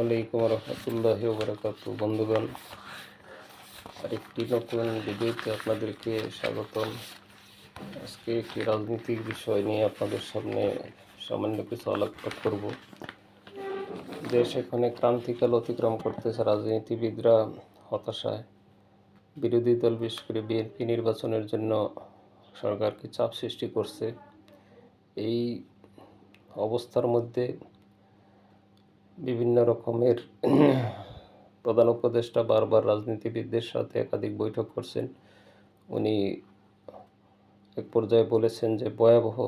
আলাইকুম রহমতুল্লাহি ওয়া বারাকাতুহু। বন্ধুগণ, আরেকটি নতুন ভিডিওতে আপনাদেরকে স্বাগতম। আজকে একটি রাজনৈতিক বিষয় নিয়ে আপনাদের সামনে সামান্য কিছু আলোকপাত করব। দেশ এখানে ক্রান্তিকাল অতিক্রম করতেছে। রাজনীতিবিদরা হতাশায়, বিরোধী দল বিশেষ করে বিএনপি নির্বাচনের জন্য সরকারকে চাপ সৃষ্টি করছে। এই অবস্থার মধ্যে বিভিন্ন রকমের প্রধান উপদেষ্টা বারবার রাজনীতিবিদদের সাথে একাধিক বৈঠক করছেন। উনি এক পর্যায়ে বলেছেন যে ভয়াবহ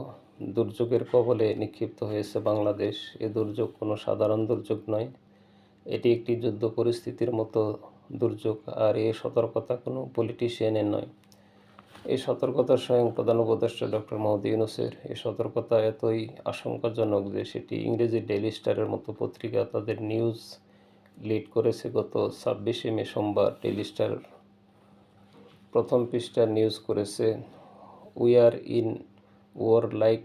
দুর্যোগের কবলে নিক্ষিপ্ত হয়েছে বাংলাদেশ। এ দুর্যোগ কোনো সাধারণ দুর্যোগ নয়, এটি একটি যুদ্ধ পরিস্থিতির মতো দুর্যোগ। আর এই সতর্কতা কোনো পলিটিশিয়ানের নয়, এই সতর্কতা স্বয়ং প্রধান উপদেষ্টা ডক্টর মোহাম্মদ ইউনূসের। এই সতর্কতা এতই আশঙ্কাজনক যে সেটি ইংরেজি ডেইলি স্টারের মতো পত্রিকা তাদের নিউজ লিড করেছে। গত 26শে মে সোমবার ডেইলি স্টার প্রথম পৃষ্ঠা নিউজ করেছে, we are in were like,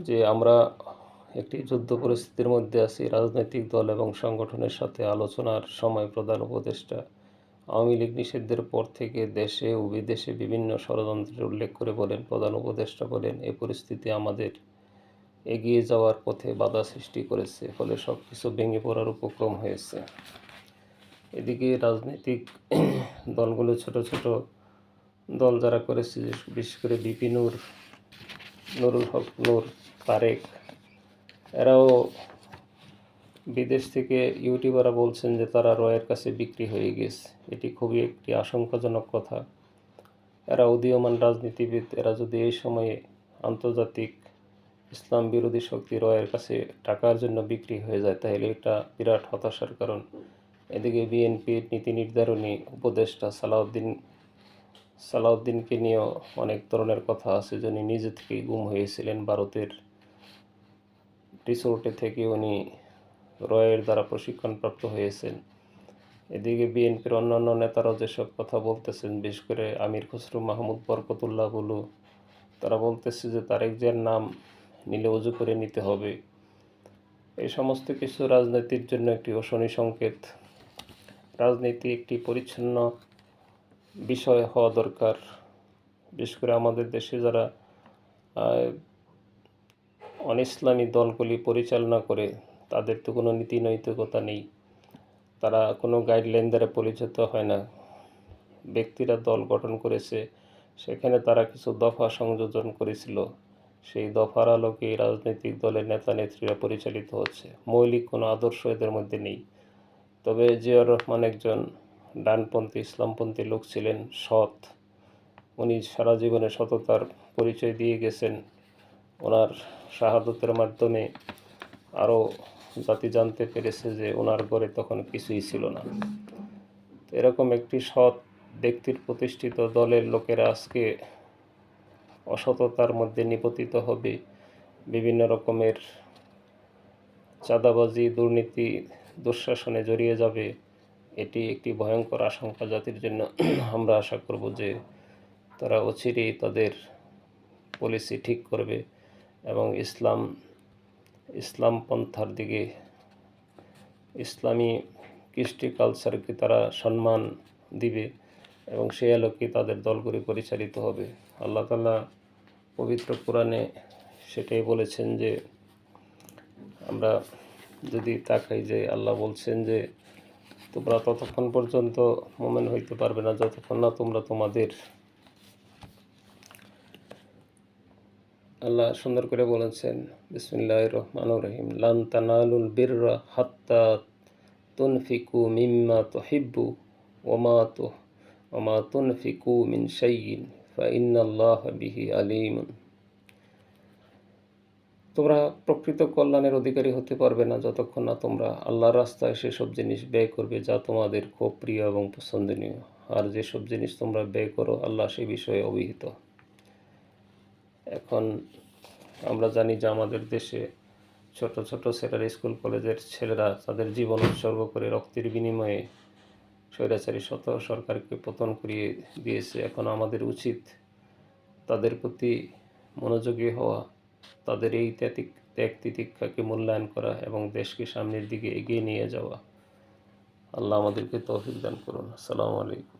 যে আমরা একটি যুদ্ধ পরিস্থিতির মধ্যে আছি। রাজনৈতিক দল এবং সংগঠনের সাথে আলোচনার সময় প্রধান উপদেষ্টা আওয়ামী লীগ নিষিদ্ধের পর থেকে দেশে ও বিদেশে বিভিন্ন ষড়যন্ত্রের উল্লেখ করে বলেন, প্রধান উপদেষ্টা বলেন, এই পরিস্থিতি আমাদের এগিয়ে যাওয়ার পথে বাধা সৃষ্টি করেছে, ফলে সব কিছু ভেঙে পড়ার উপক্রম হয়েছে। এদিকে রাজনৈতিক দলগুলো ছোট ছোট দল যারা করেছে, বিশেষ করে বিপি নূর, নুরুল হক নূর, তারেক, এরাও বিদেশ থেকে ইউটিউবাররা বলছেন যে তারা রয়ের কাছে বিক্রি হয়ে গেছে। এটি খুবই একটি আশঙ্কাজনক কথা। এরা উদীয়মান রাজনীতিবিদ, এরা যদি এই সময়ে আন্তর্জাতিক ইসলাম বিরোধী শক্তি রয়ের কাছে টাকার জন্য বিক্রি হয়ে যায়, তাহলে এটা বিরাট হতাশার কারণ। এদিকে বিএনপির নীতি নির্ধারণী উপদেষ্টা সালাউদ্দিনকে নিয়েও অনেক ধরনের কথা আছে। যিনি নিজে থেকেই গুম হয়েছিলেন ভারতের রিসোর্টে থেকে, উনি রয়ের দ্বারা প্রশিক্ষণপ্রাপ্ত হয়েছেন। এদিকে বিএনপির অন্যান্য নেতারাও যেসব কথা বলতেছেন, বিশেষ করে আমির খসরু মাহমুদ, বরকতুল্লাহ বুলু, তারা বলতেছে যে তারেক জিয়ার নাম নিলে উজু করে নিতে হবে। এই সমস্ত কিছু রাজনীতির জন্য একটি অশনি সংকেত। রাজনীতি একটি পরিচ্ছন্ন বিষয় হওয়া দরকার। বিশেষ করে আমাদের দেশে যারা অনিসলামী দলগুলি পরিচালনা করে, তাদের তো কোনো নীতি নৈতিকতা নেই, তারা কোনো গাইডলাইন দ্বারা পরিচিত হয় না। ব্যক্তিরা দল গঠন করেছে, সেখানে তারা কিছু দফা সংযোজন করেছিল, সেই দফার আলোকে রাজনৈতিক দলের নেতা নেত্রীরা পরিচালিত হচ্ছে। মৌলিক কোনো আদর্শ এদের মধ্যে নেই। তবে জিয়াউর রহমান একজন ডানপন্থী ইসলামপন্থী লোক ছিলেন, সৎ। উনি সারা জীবনে সততার পরিচয় দিয়ে গেছেন। ওনার শাহাদতের মাধ্যমে আরও জাতি জানতে পেরেছে যে ওনার ঘরে তখন কিছুই ছিল না। এরকম একটি সৎ ব্যক্তির প্রতিষ্ঠিত দলের লোকেরা আজকে অসততার মধ্যে নিপতিত হবে, বিভিন্ন রকমের চাঁদাবাজি, দুর্নীতি, দুঃশাসনে জড়িয়ে যাবে। এটি একটি ভয়ঙ্কর আশঙ্কা জাতির জন্য। আমরা আশা করব যে তারা অচিরেই তাদের পলিসি ঠিক করবে এবং ইসলাম পন্থার দিকে, ইসলামী কৃষ্টি কালচারকে তারা সম্মান দিবে এবং সেই আলোকে তাদের দলগুলি পরিচালিত হবে। আল্লাহ তাআলা পবিত্র কোরআনে সেটাই বলেছেন যে, আমরা যদি তাকাই যে আল্লাহ বলছেন যে তোমরা ততক্ষণ পর্যন্ত মুমিন হইতে পারবে না যতক্ষণ না তোমরা তোমাদের, আল্লাহ সুন্দর করে বলেছেন, বিসমিল্লাহির রহমানির রহিম, লান তানালুল বিররা হাত্তা তুনফিকু মিম্মা তুহিব্বু ওয়া মা তুনফিকু মিন শাইইন ফাইন্নাল্লাহা বিহি আলিমুন। তোমরা প্রকৃত কল্যাণের অধিকারী হতে পারবে না যতক্ষণ না তোমরা আল্লাহর রাস্তায় সেসব জিনিস ব্যয় করবে যা তোমাদের খুব প্রিয় এবং পছন্দনীয়। আর যেসব জিনিস তোমরা ব্যয় করো, আল্লাহ সে বিষয়ে অবহিত। এখন আমরা জানি যে আমাদের দেশে ছোট ছোট ছেলেরা, স্কুল কলেজের ছেলেরা তাদের জীবন উৎসর্গ করে রক্তের বিনিময়ে স্বৈরাচারী সরকারকে পতন করিয়ে দিয়েছে। এখন আমাদের উচিত তাদের প্রতি মনোযোগী হওয়া, তাদের এই ত্যাগ তিতিক্ষাকে মূল্যায়ন করা এবং দেশকে সামনের দিকে এগিয়ে নিয়ে যাওয়া। আল্লাহ আমাদেরকে তৌফিক দান করুন। আসসালামু আলাইকুম।